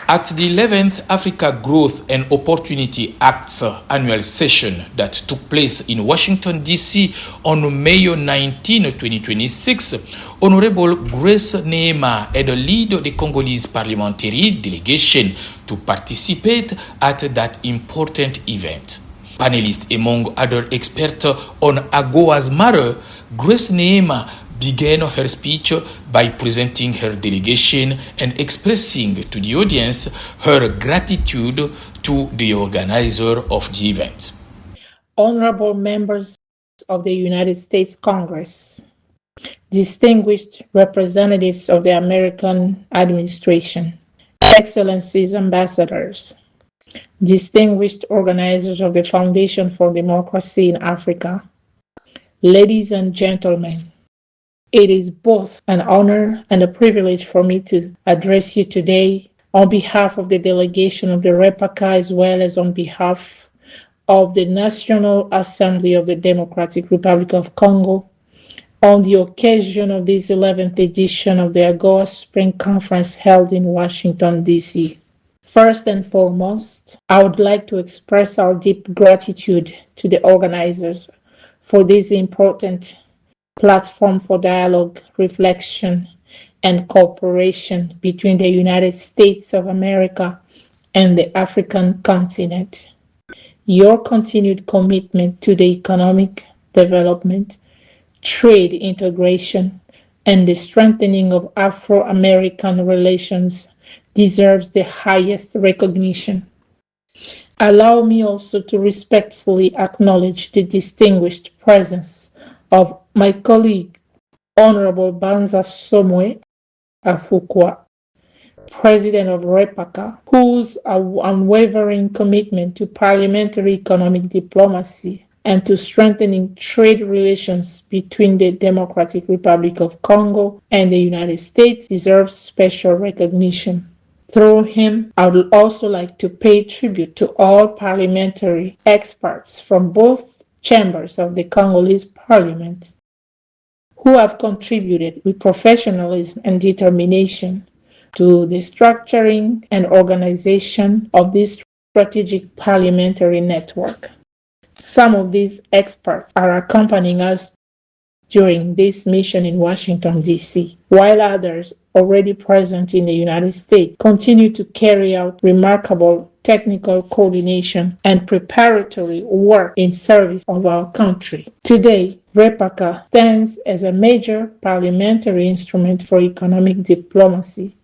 At the 11th Africa Growth and Opportunity Act's annual session that took place in Washington, D.C. on May 19, 2026, Honorable Grace Neeama had led the Congolese parliamentary delegation to participate at that important event. Panelist among other experts on AGOA's matter, Grace Neeama began her speech by presenting her delegation and expressing to the audience her gratitude to the organizer of the event. Honorable members of the United States Congress, distinguished representatives of the American administration, excellencies, ambassadors, distinguished organizers of the Foundation for Democracy in Africa, ladies and gentlemen, it is both an honor and a privilege for me to address you today on behalf of the delegation of the REPACA as well as on behalf of the National Assembly of the Democratic Republic of Congo on the occasion of this 11th edition of the AGOA Spring Conference held in Washington, D.C. First and foremost, I would like to express our deep gratitude to the organizers for this important platform for dialogue, reflection, and cooperation between the United States of America and the African continent. Your continued commitment to the economic development, trade integration, and the strengthening of Afro-American relations deserves the highest recognition. Allow me also to respectfully acknowledge the distinguished presence of my colleague, Honorable Banza Somwe Afukwa, President of REPACA, whose unwavering commitment to parliamentary economic diplomacy and to strengthening trade relations between the Democratic Republic of Congo and the United States deserves special recognition. Through him, I would also like to pay tribute to all parliamentary experts from both chambers of the Congolese Parliament who have contributed with professionalism and determination to the structuring and organization of this strategic parliamentary network. Some of these experts are accompanying us during this mission in Washington, D.C., while others already present in the United States continue to carry out remarkable technical coordination and preparatory work in service of our country. Today, REPACA stands as a major parliamentary instrument for economic diplomacy,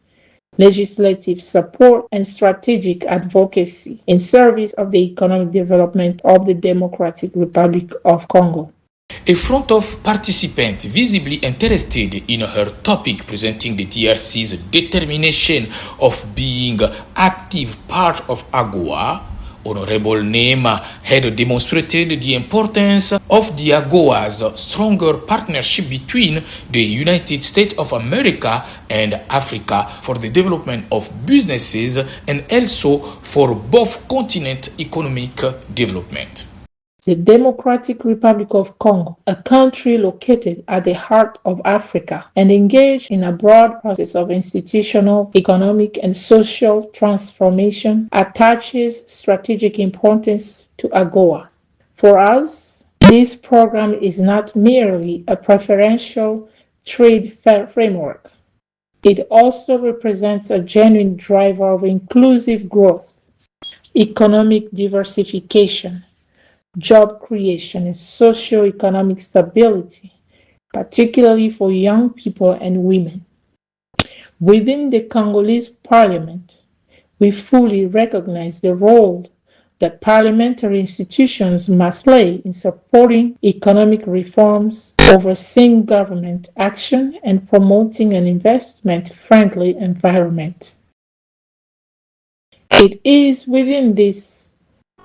legislative support, and strategic advocacy in service of the economic development of the Democratic Republic of Congo. A front of participants visibly interested in her topic, presenting the DRC's determination of being active part of AGOA, Honorable Neeama had demonstrated the importance of the AGOA's stronger partnership between the United States of America and Africa for the development of businesses and also for both continent economic development. The Democratic Republic of Congo, a country located at the heart of Africa and engaged in a broad process of institutional, economic, and social transformation, attaches strategic importance to AGOA. For us, this program is not merely a preferential trade framework. It also represents a genuine driver of inclusive growth, economic diversification, job creation, and socio-economic stability, particularly for young people and women. Within the Congolese parliament, we fully recognize the role that parliamentary institutions must play in supporting economic reforms, overseeing government action, and promoting an investment-friendly environment. It is within this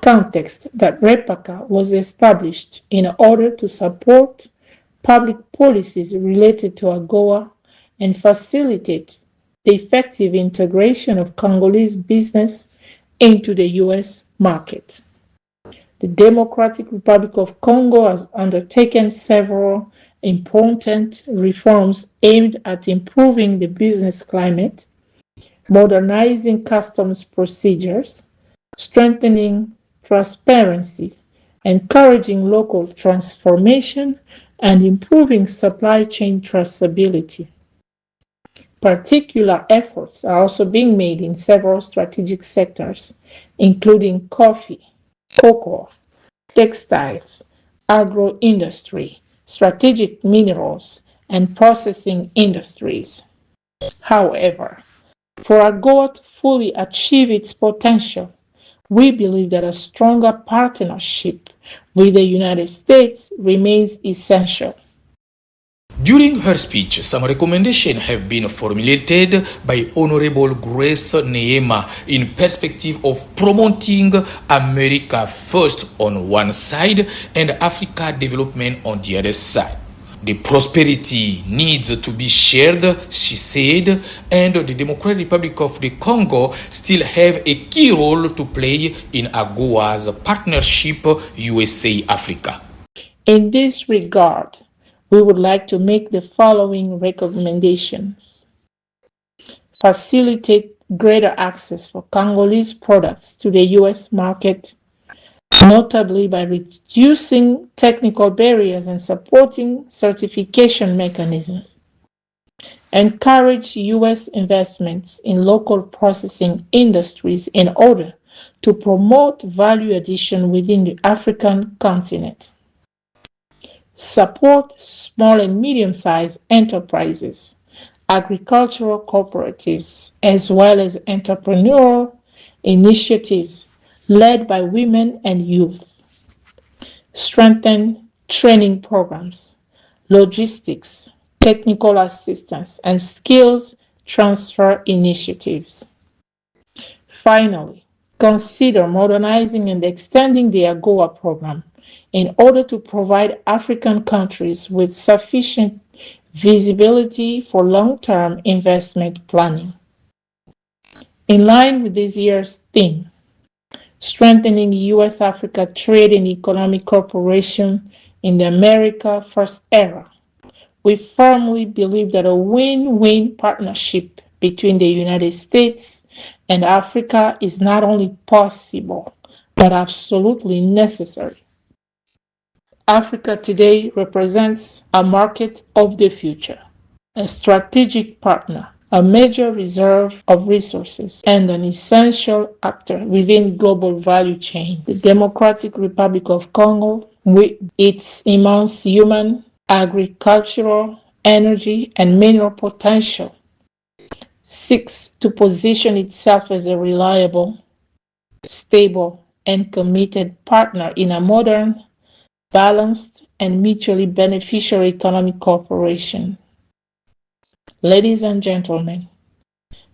context that REPACA was established in order to support public policies related to AGOA and facilitate the effective integration of Congolese business into the U.S. market. The Democratic Republic of Congo has undertaken several important reforms aimed at improving the business climate, modernizing customs procedures, strengthening transparency, encouraging local transformation, and improving supply chain traceability. Particular efforts are also being made in several strategic sectors, including coffee, cocoa, textiles, agro-industry, strategic minerals, and processing industries. However, for AGOA to fully achieve its potential, we believe that a stronger partnership with the United States remains essential. During her speech, some recommendations have been formulated by Honorable Grace Neeama in perspective of promoting America first on one side and Africa development on the other side. The prosperity needs to be shared, she said, and the Democratic Republic of the Congo still have a key role to play in AGOA's partnership USA-Africa. In this regard, we would like to make the following recommendations. Facilitate greater access for Congolese products to the U.S. market, notably by reducing technical barriers and supporting certification mechanisms. Encourage U.S. investments in local processing industries in order to promote value addition within the African continent. Support small and medium-sized enterprises, agricultural cooperatives, as well as entrepreneurial initiatives led by women and youth. Strengthen training programs, logistics, technical assistance, and skills transfer initiatives. Finally, consider modernizing and extending the AGOA program in order to provide African countries with sufficient visibility for long-term investment planning. In line with this year's theme, strengthening U.S.-Africa trade and economic cooperation in the America First era, we firmly believe that a win-win partnership between the United States and Africa is not only possible, but absolutely necessary. Africa today represents a market of the future, a strategic partner, a major reserve of resources, and an essential actor within global value chain. The Democratic Republic of Congo, with its immense human, agricultural, energy, and mineral potential, seeks to position itself as a reliable, stable, and committed partner in a modern, balanced, and mutually beneficial economic cooperation. Ladies and gentlemen,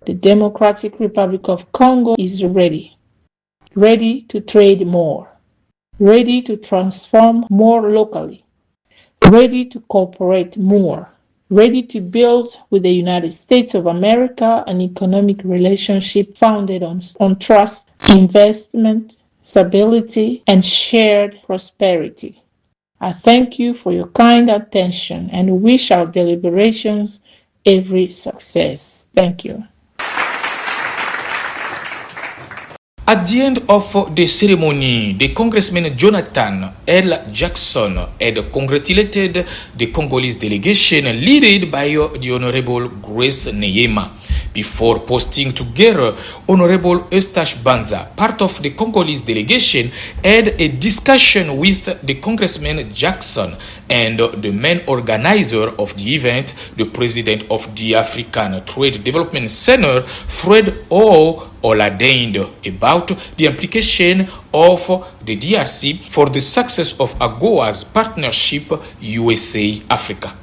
the Democratic Republic of Congo is ready to trade more, ready to transform more locally, ready to cooperate more, ready to build with the United States of America an economic relationship founded on trust, investment, stability, and shared prosperity. I thank you for your kind attention and wish our deliberations every success. Thank you. At the end of the ceremony, the Congressman Jonathan L. Jackson had congratulated the Congolese delegation led by the Honorable Grace Neeama. Before posting together, Honorable Eustache Banza, part of the Congolese delegation, had a discussion with the Congressman Jackson and the main organizer of the event, the president of the African Trade Development Center, Fred O. Oladeind, about the implication of the DRC for the success of AGOA's partnership USA-Africa.